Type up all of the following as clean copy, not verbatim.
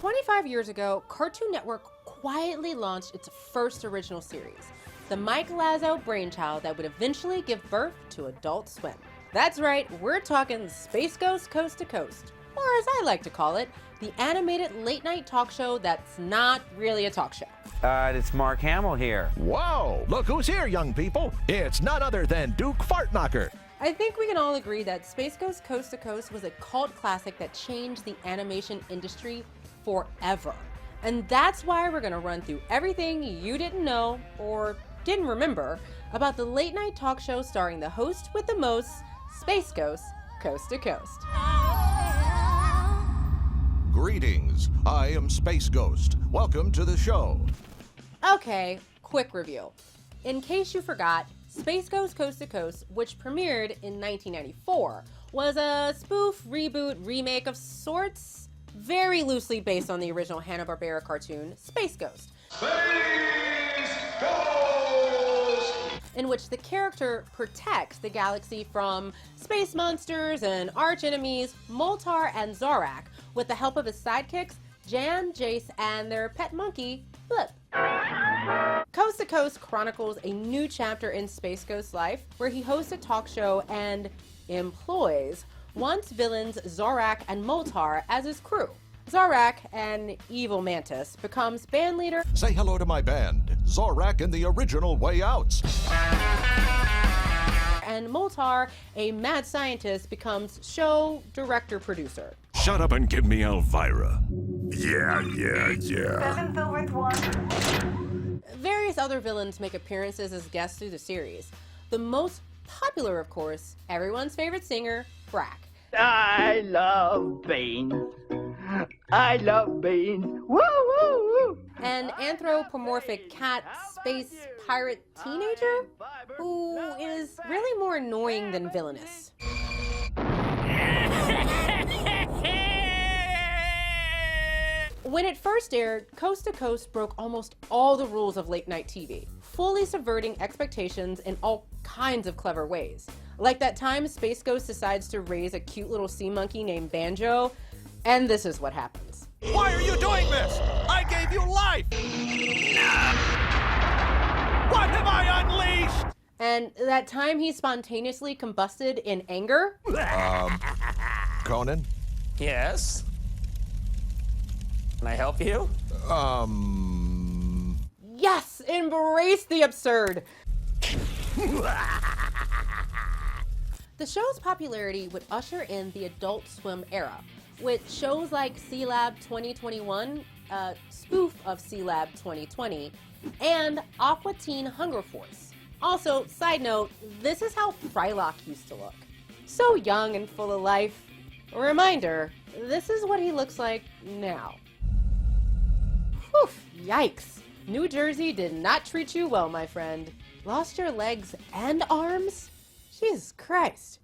25 years ago, Cartoon Network quietly launched its first original series, the Mike Lazzo brainchild that would eventually give birth to Adult Swim. That's right, we're talking Space Ghost Coast to Coast, or as I like to call it, the animated late-night talk show that's not really a talk show. It's Mark Hamill here. Whoa! Look who's here, young people! It's none other than Duke Fartknocker. I think we can all agree that Space Ghost Coast to Coast was a cult classic that changed the animation industry forever. And that's why we're gonna run through everything you didn't know or didn't remember about the late night talk show starring the host with the most, Space Ghost Coast to Coast. Greetings, I am Space Ghost. Welcome to the show. Okay, quick review. In case you forgot, Space Ghost Coast to Coast, which premiered in 1994, was a spoof, reboot, remake of sorts, very loosely based on the original Hanna-Barbera cartoon, Space Ghost. Space Ghost! In which the character protects the galaxy from space monsters and arch enemies Moltar and Zorak with the help of his sidekicks, Jan, Jace, and their pet monkey, Blip. Coast to Coast chronicles a new chapter in Space Ghost's life where he hosts a talk show and employs once villains Zorak and Moltar as his crew. Zorak, an evil mantis, becomes band leader. Say hello to my band, Zorak and the Original Way Outs. And Moltar, a mad scientist, becomes show director-producer. Shut up and give me Elvira. Yeah. 7 filled with 1. Various other villains make appearances as guests through the series. The most popular, of course, everyone's favorite singer, Brack. I love beans. I love beans. Woo, woo, woo. An anthropomorphic cat space pirate teenager who is really more annoying than villainous. When it first aired, Coast to Coast broke almost all the rules of late night TV, fully subverting expectations in all kinds of clever ways. Like that time Space Ghost decides to raise a cute little sea monkey named Banjo, and this is what happens. Why are you doing this? I gave you life! What have I unleashed? And that time he spontaneously combusted in anger. Conan? Yes? Can I help you? Yes, embrace the absurd. The show's popularity would usher in the Adult Swim era, with shows like C-Lab 2021, a spoof of C-Lab 2020, and Aqua Teen Hunger Force. Also, side note, this is how Frylock used to look. So young and full of life. A reminder, this is what he looks like now. Whew, yikes. New Jersey did not treat you well, my friend. Lost your legs and arms? Jesus Christ.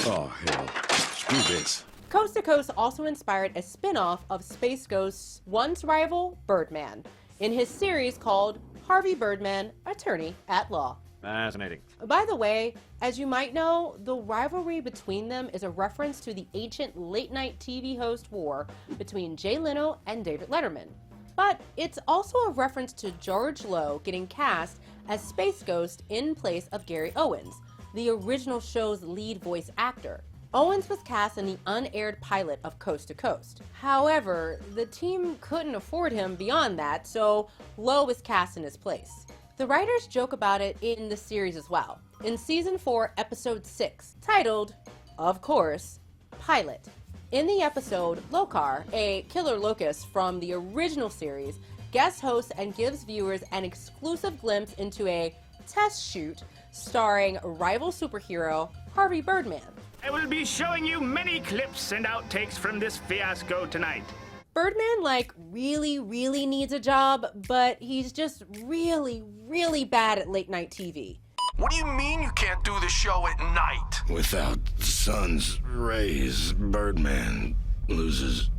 Oh, hell. Screw this. Coast to Coast also inspired a spin-off of Space Ghost's once rival, Birdman, in his series called Harvey Birdman, Attorney at Law. Fascinating. By the way, as you might know, the rivalry between them is a reference to the ancient late-night TV host war between Jay Leno and David Letterman. But it's also a reference to George Lowe getting cast as Space Ghost in place of Gary Owens, the original show's lead voice actor. Owens was cast in the unaired pilot of Coast to Coast. However, the team couldn't afford him beyond that, so Lowe was cast in his place. The writers joke about it in the series as well. In Season 4, Episode 6, titled, of course, Pilot. In the episode, Lokar, a killer locust from the original series, guest hosts and gives viewers an exclusive glimpse into a test shoot starring rival superhero Harvey Birdman. I will be showing you many clips and outtakes from this fiasco tonight. Birdman, really needs a job, but he's just really bad at late night TV. What do you mean you can't do the show at night? Without the sun's rays, Birdman loses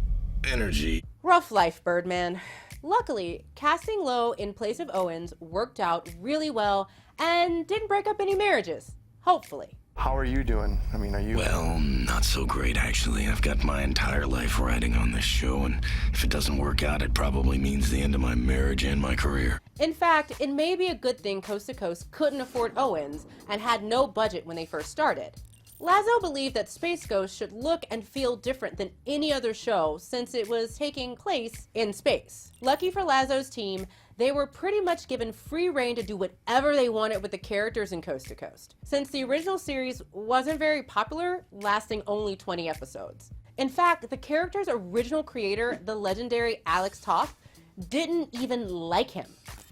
energy. Rough life, Birdman. Luckily, casting Lowe in place of Owens worked out really well and didn't break up any marriages. Hopefully. How are you doing? I mean, are you... Well, not so great, actually. I've got my entire life riding on this show, and if it doesn't work out, it probably means the end of my marriage and my career. In fact, it may be a good thing Coast to Coast couldn't afford Owens and had no budget when they first started. Lazo believed that Space Ghost should look and feel different than any other show since it was taking place in space. Lucky for Lazo's team, they were pretty much given free rein to do whatever they wanted with the characters in Coast to Coast, since the original series wasn't very popular, lasting only 20 episodes. In fact, the character's original creator, the legendary Alex Toth, didn't even like him.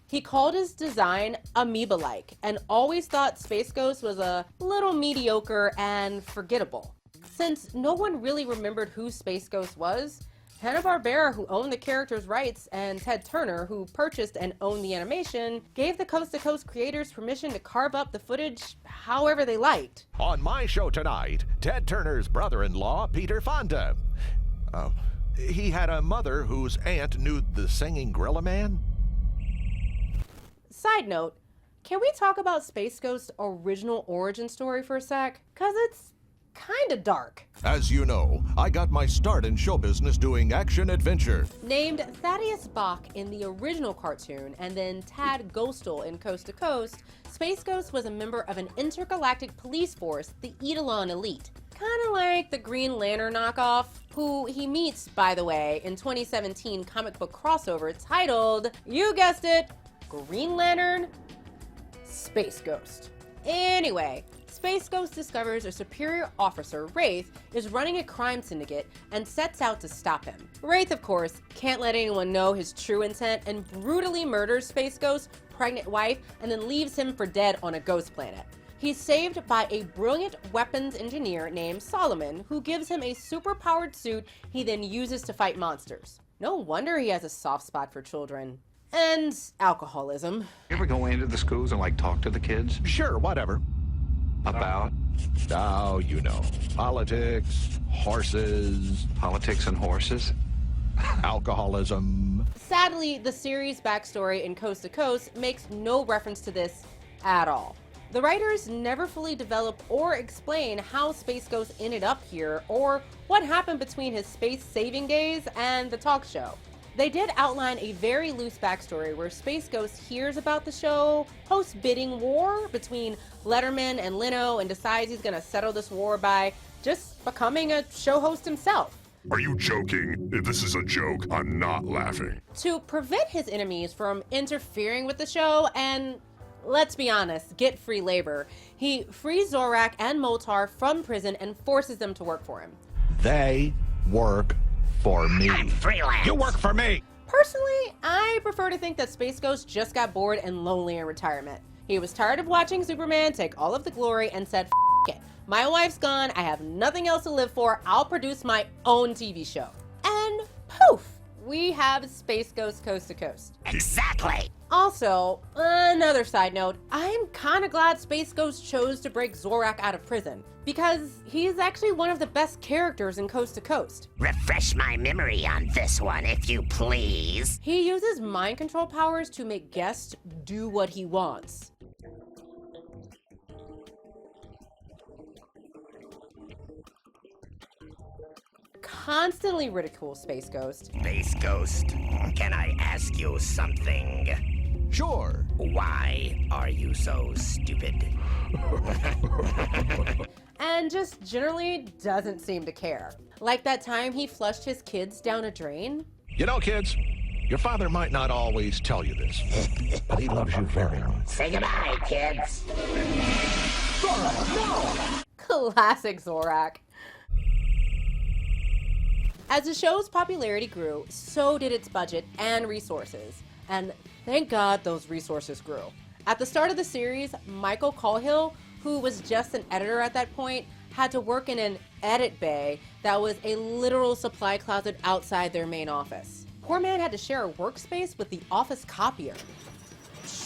He called his design amoeba-like and always thought Space Ghost was a little mediocre and forgettable. Since no one really remembered who Space Ghost was, Hanna-Barbera, who owned the character's rights, and Ted Turner, who purchased and owned the animation, gave the Coast to Coast creators permission to carve up the footage however they liked. On my show tonight, Ted Turner's brother-in-law, Peter Fonda. He had a mother whose aunt knew the singing gorilla man. Side note, can we talk about Space Ghost's original origin story for a sec? Cause it's kinda dark. As you know, I got my start in show business doing action-adventure. Named Thaddeus Bach in the original cartoon and then Tad Ghostal in Coast to Coast, Space Ghost was a member of an intergalactic police force, the Eidolon Elite. Kinda like the Green Lantern knockoff, who he meets, by the way, in 2017 comic book crossover titled, you guessed it, Green Lantern, Space Ghost. Anyway, Space Ghost discovers a superior officer, Wraith, is running a crime syndicate and sets out to stop him. Wraith, of course, can't let anyone know his true intent and brutally murders Space Ghost's pregnant wife and then leaves him for dead on a ghost planet. He's saved by a brilliant weapons engineer named Solomon, who gives him a super-powered suit he then uses to fight monsters. No wonder he has a soft spot for children. And alcoholism. You ever go into the schools and like talk to the kids? Sure, whatever. About? Oh, you know, politics, horses. Politics and horses? Alcoholism. Sadly, the series' backstory in Coast to Coast makes no reference to this at all. The writers never fully develop or explain how Space Ghost ended up here or what happened between his space saving days and the talk show. They did outline a very loose backstory where Space Ghost hears about the show, hosts bidding war between Letterman and Leno, and decides he's gonna settle this war by just becoming a show host himself. Are you joking? If this is a joke, I'm not laughing. To prevent his enemies from interfering with the show and, let's be honest, get free labor, he frees Zorak and Motar from prison and forces them to work for him. They work for me. I'm freelance. You work for me. Personally, I prefer to think that Space Ghost just got bored and lonely in retirement. He was tired of watching Superman take all of the glory and said, F it. My wife's gone, I have nothing else to live for, I'll produce my own TV show. And poof, we have Space Ghost Coast to Coast. Exactly. Also, another side note, I'm kinda glad Space Ghost chose to break Zorak out of prison, because he's actually one of the best characters in Coast to Coast. Refresh my memory on this one, if you please. He uses mind control powers to make guests do what he wants. Constantly ridicule Space Ghost. Space Ghost, can I ask you something? Sure. Why are you so stupid? And just generally doesn't seem to care. Like that time he flushed his kids down a drain. You know, kids, your father might not always tell you this, but he loves you very much. Say goodbye, kids. Classic Zorak. As the show's popularity grew, so did its budget and resources. And thank God those resources grew. At the start of the series, Michael Cahill, who was just an editor at that point, had to work in an edit bay that was a literal supply closet outside their main office. Poor man had to share a workspace with the office copier.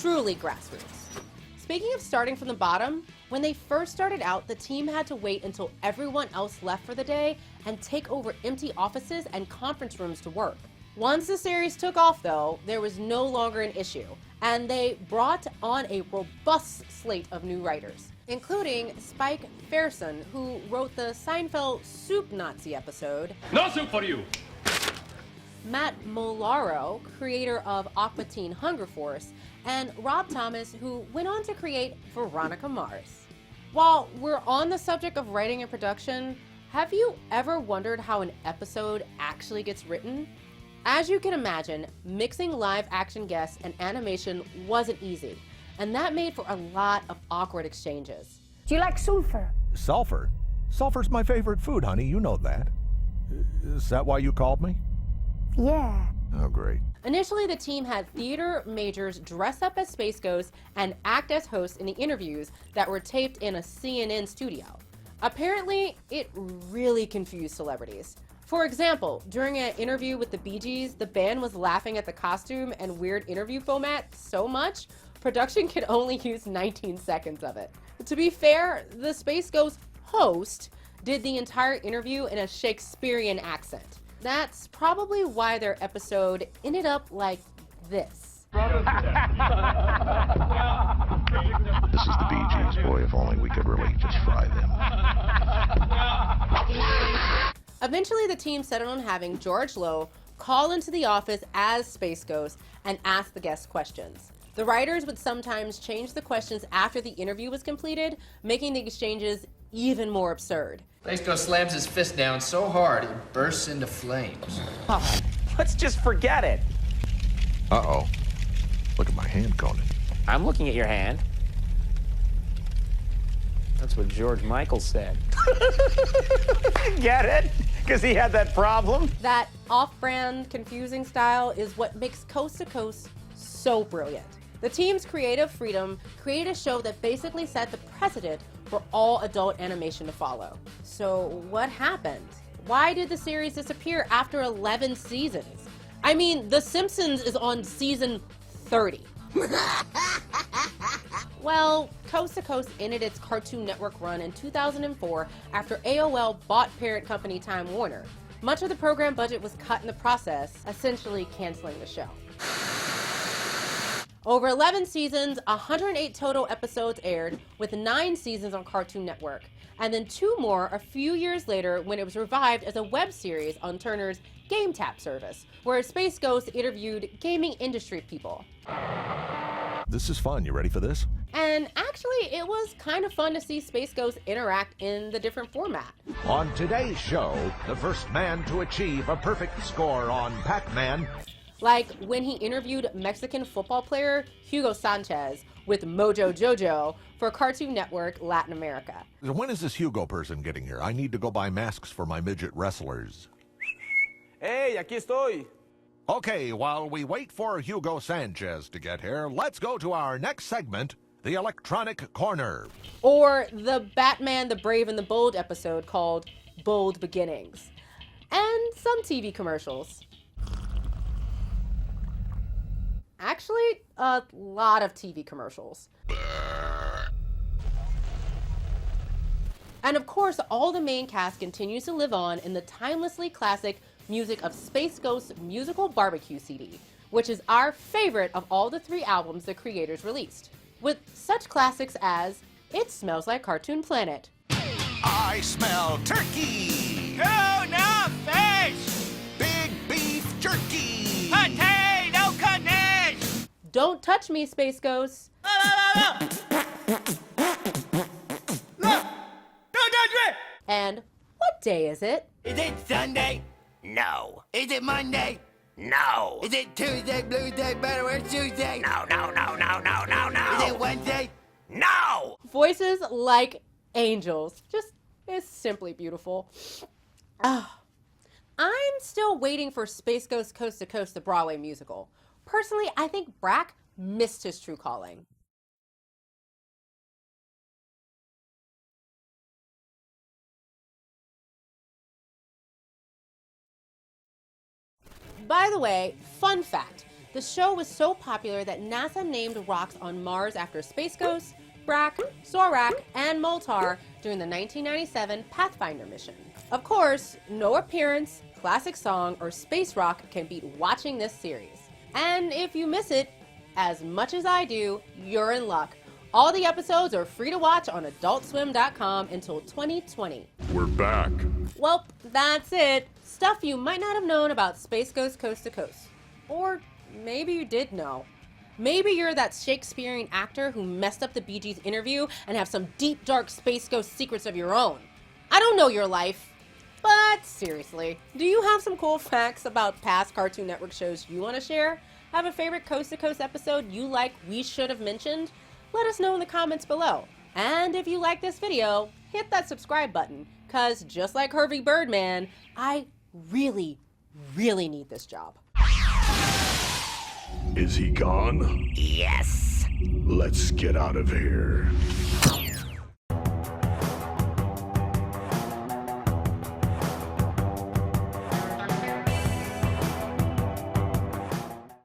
Truly grassroots. Speaking of starting from the bottom, when they first started out, the team had to wait until everyone else left for the day and take over empty offices and conference rooms to work. Once the series took off, though, there was no longer an issue, and they brought on a robust slate of new writers. including Spike Fairson, who wrote the Seinfeld Soup Nazi episode. No soup for you! Matt Molaro, creator of Aqua Teen Hunger Force, and Rob Thomas, who went on to create Veronica Mars. While we're on the subject of writing and production, have you ever wondered how an episode actually gets written? As you can imagine, mixing live action guests and animation wasn't easy, and that made for a lot of awkward exchanges. Do you like sulfur? Sulfur? Sulfur's my favorite food, honey. You know that. Is that why you called me? Yeah. Oh, great. Initially, the team had theater majors dress up as Space Ghosts and act as hosts in the interviews that were taped in a CNN studio. Apparently, it really confused celebrities. For example, during an interview with the Bee Gees, the band was laughing at the costume and weird interview format so much, production could only use 19 seconds of it. To be fair, the Space Ghost host did the entire interview in a Shakespearean accent. That's probably why their episode ended up like this. This is the Bee Gees, boy. If only we could really just fry them. Eventually, the team settled on having George Lowe call into the office as Space Ghost and ask the guests questions. The writers would sometimes change the questions after the interview was completed, making the exchanges even more absurd. Space Ghost slams his fist down so hard it bursts into flames. Oh, let's just forget it. Uh-oh. Look at my hand, Conan. I'm looking at your hand. That's what George Michael said. Get it? Because he had that problem? That off-brand, confusing style is what makes Coast to Coast so brilliant. The team's creative freedom created a show that basically set the precedent for all adult animation to follow. So what happened? Why did the series disappear after 11 seasons? I mean, The Simpsons is on season 30. Well, Coast to Coast ended its Cartoon Network run in 2004 after AOL bought parent company Time Warner. Much of the program budget was cut in the process, essentially canceling the show. Over 11 seasons, 108 total episodes aired, with 9 seasons on Cartoon Network, and then 2 more a few years later when it was revived as a web series on Turner's Game Tap service, where Space Ghost interviewed gaming industry people. This is fun. You ready for this? And actually, it was kind of fun to see Space Ghost interact in the different format. On today's show, the first man to achieve a perfect score on Pac-Man. Like when he interviewed Mexican football player Hugo Sanchez with Mojo Jojo for Cartoon Network Latin America. When is this Hugo person getting here? I need to go buy masks for my midget wrestlers. Hey, aquí estoy. Okay, while we wait for Hugo Sanchez to get here, let's go to our next segment, the Electronic Corner. Or the Batman the Brave and the Bold episode called Bold Beginnings. And some TV commercials. Actually, a lot of TV commercials. And of course, all the main cast continues to live on in the timelessly classic music of Space Ghost's musical barbecue CD, which is our favorite of all the 3 albums the creators released, with such classics as It Smells Like Cartoon Planet. I smell turkey! Tuna fish! Big beef jerky! Potato knish! Don't Touch Me, Space Ghost. Look! Don't touch me! And What Day Is It? Is it Sunday? No. Is it Monday? No. Is it Tuesday, Bluesday, Betterware, Tuesday? No. Is it Wednesday? No. Voices like angels. Just is simply beautiful. I'm still waiting for Space Ghost Coast to Coast, the Broadway musical. Personally, I think Brack missed his true calling. By the way, fun fact, the show was so popular that NASA named rocks on Mars after Space Ghost, Brack, Zorak, and Moltar during the 1997 Pathfinder mission. Of course, no appearance, classic song, or space rock can beat watching this series. And if you miss it, as much as I do, you're in luck. All the episodes are free to watch on AdultSwim.com until 2020. We're back. Well, that's it. Stuff you might not have known about Space Ghost Coast to Coast. Or maybe you did know. Maybe you're that Shakespearean actor who messed up the Bee Gees interview and have some deep, dark Space Ghost secrets of your own. I don't know your life, but seriously, do you have some cool facts about past Cartoon Network shows you want to share? Have a favorite Coast to Coast episode you like we should have mentioned? Let us know in the comments below. And if you like this video, hit that subscribe button, cause just like Hervey Birdman, I really, really need this job. Is he gone? Yes. Let's get out of here.